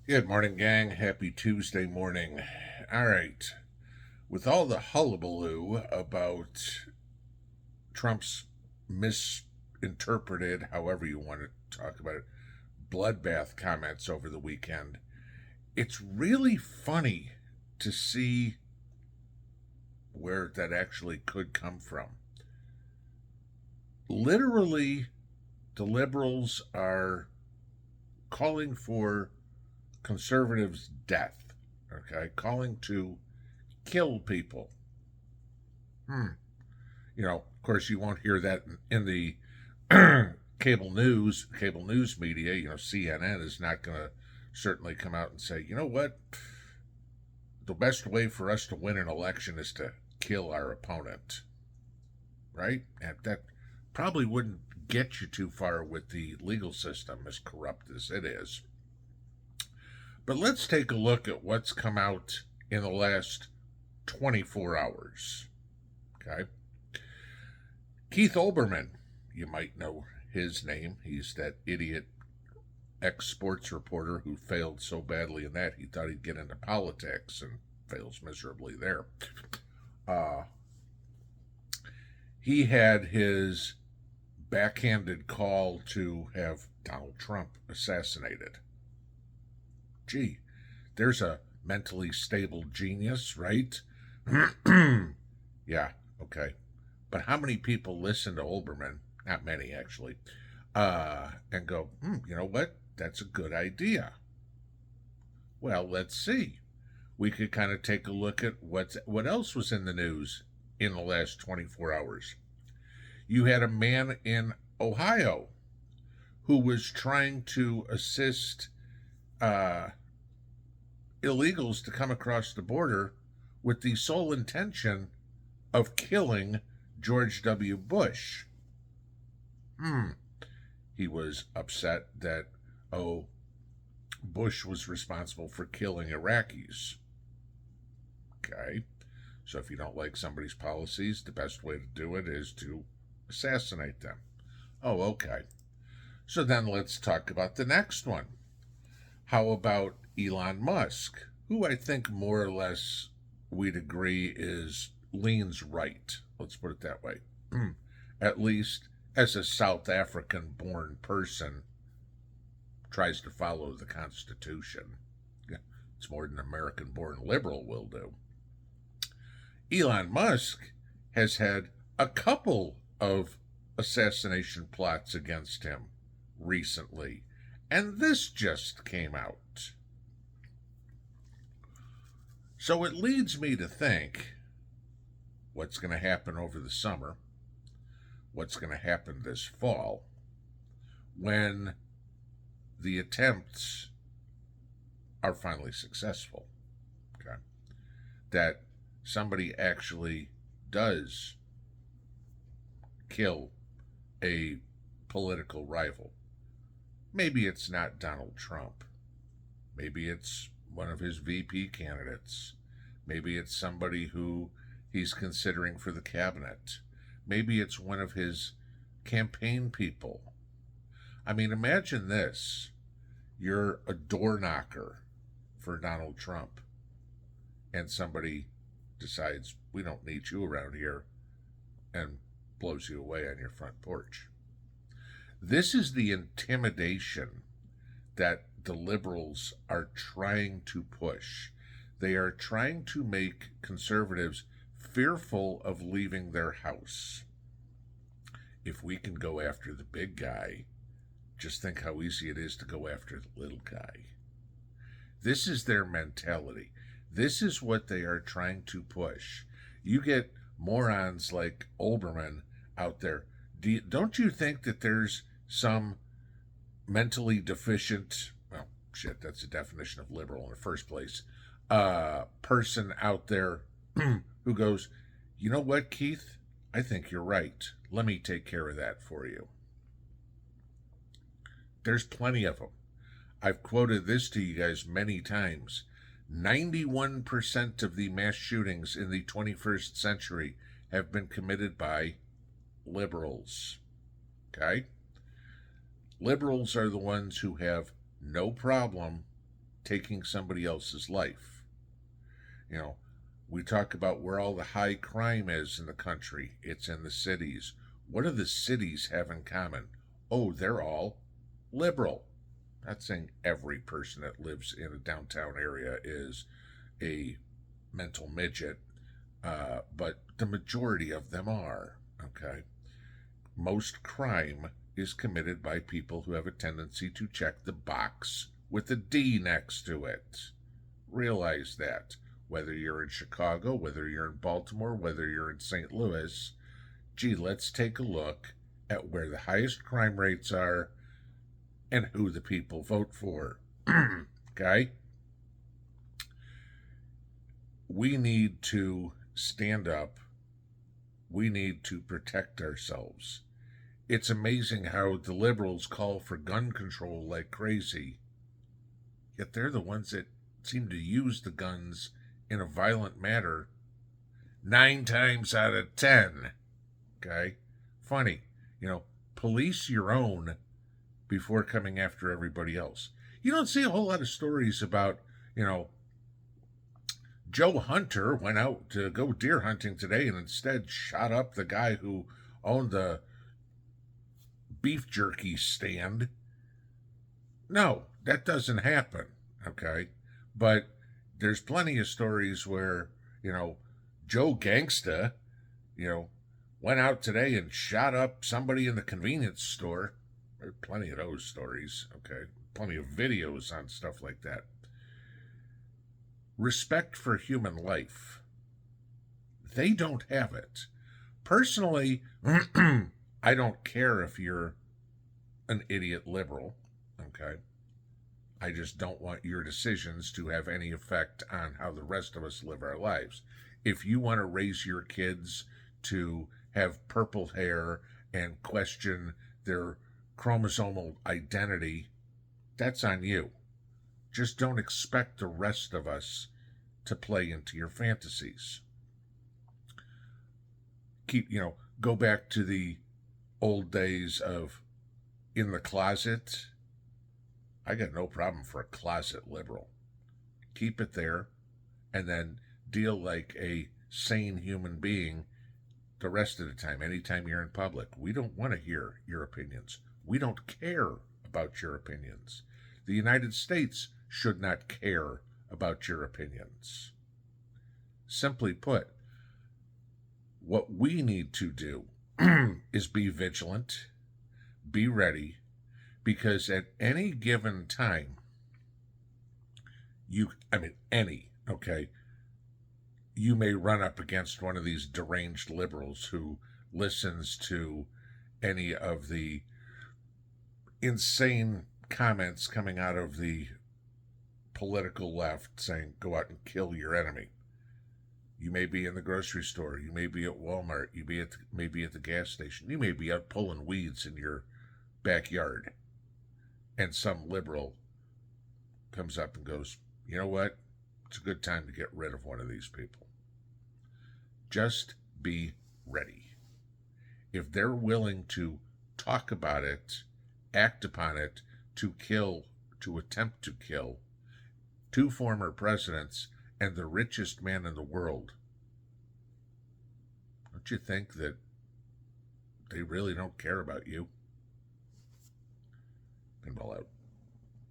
Good morning, gang. Happy Tuesday morning. All right. With all the hullabaloo about Trump's misinterpreted, however you want to talk about it, bloodbath comments over the weekend, it's really funny to see where that actually could come from. Literally, the liberals are calling for conservatives' death, okay? Calling to kill people. Of course, you won't hear that in the cable news media. CNN is not going to certainly come out and say, you know what, the best way for us to win an election is to kill our opponent, right? And that probably wouldn't get you too far with the legal system, as corrupt as it is. But let's take a look at what's come out in the last 24 hours. Okay. Keith Oberman, you might know his name. He's that idiot ex-sports reporter who failed so badly in that he thought he'd get into politics and fails miserably there. He had his backhanded call to have Donald Trump assassinated. Gee, there's a mentally stable genius, right? Yeah, okay. But how many people listen to Oberman? Not many, actually. And go, you know what? That's a good idea. Well, let's see. We could kind of take a look at what else was in the news in the last 24 hours. You had a man in Ohio who was trying to assist illegals to come across the border with the sole intention of killing George W. Bush. He was upset that, Bush was responsible for killing Iraqis. Okay. So if you don't like somebody's policies, the best way to do it is to assassinate them. Oh, okay. So then let's talk about the next one. How about Elon Musk, who I think more or less we'd agree leans right. Let's put it that way. At least as a South African born person, tries to follow the Constitution. It's more than an American born liberal will do. Elon Musk has had a couple of assassination plots against him recently, and this just came out. So it leads me to think what's going to happen over the summer, what's going to happen this fall, when the attempts are finally successful. Okay? That somebody actually does kill a political rival. Maybe it's not Donald Trump. Maybe it's one of his VP candidates. Maybe it's somebody who he's considering for the cabinet. Maybe it's one of his campaign people. I mean, imagine this. You're a door knocker for Donald Trump, and somebody decides, we don't need you around here, and blows you away on your front porch. This is the intimidation that the liberals are trying to push. They are trying to make conservatives fearful of leaving their house. If we can go after the big guy, just think how easy it is to go after the little guy. This is their mentality. This is what they are trying to push. You get morons like Oberman out there. Don't you think that there's some mentally deficient, well, shit, that's the definition of liberal in the first place, person out there who goes, you know what, Keith? I think you're right. Let me take care of that for you. There's plenty of them. I've quoted this to you guys many times. 91% of the mass shootings in the 21st century have been committed by liberals. Okay? Liberals are the ones who have no problem taking somebody else's life. You know, we talk about where all the high crime is in the country. It's in the cities. What do the cities have in common? Oh, they're all liberal. Not saying every person that lives in a downtown area is a mental midget, but the majority of them are. Okay. Most crime is committed by people who have a tendency to check the box with a D next to it. Realize that. Whether you're in Chicago, whether you're in Baltimore, whether you're in St. Louis, gee, let's take a look at where the highest crime rates are and who the people vote for. Okay? We need to stand up. We need to protect ourselves. It's amazing how the liberals call for gun control like crazy, yet they're the ones that seem to use the guns in a violent manner 9 times out of 10. Okay? Funny. Police your own before coming after everybody else. You don't see a whole lot of stories about, Joe Hunter went out to go deer hunting today and instead shot up the guy who owned the beef jerky stand. No, that doesn't happen. Okay? But there's plenty of stories where, Joe Gangsta, went out today and shot up somebody in the convenience store. There are plenty of those stories, okay? Plenty of videos on stuff like that. Respect for human life. They don't have it. Personally, I don't care if you're an idiot liberal, okay? I just don't want your decisions to have any effect on how the rest of us live our lives. If you want to raise your kids to have purple hair and question their chromosomal identity, that's on you. Just don't expect the rest of us to play into your fantasies. Go back to the old days of in the closet. I got no problem for a closet liberal. Keep it there and then deal like a sane human being the rest of the time, anytime you're in public. We don't want to hear your opinions. We don't care about your opinions. The United States should not care about your opinions. Simply put, what we need to do is be vigilant, be ready, because at any given time, you may run up against one of these deranged liberals who listens to any of the insane comments coming out of the political left saying, go out and kill your enemy. You may be in the grocery store. You may be at Walmart. You may be at the gas station. You may be out pulling weeds in your backyard. And some liberal comes up and goes, you know what? It's a good time to get rid of one of these people. Just be ready. If they're willing to talk about it, act upon it, to attempt to kill 2 former presidents and the richest man in the world, don't you think that they really don't care about you? Pinball out.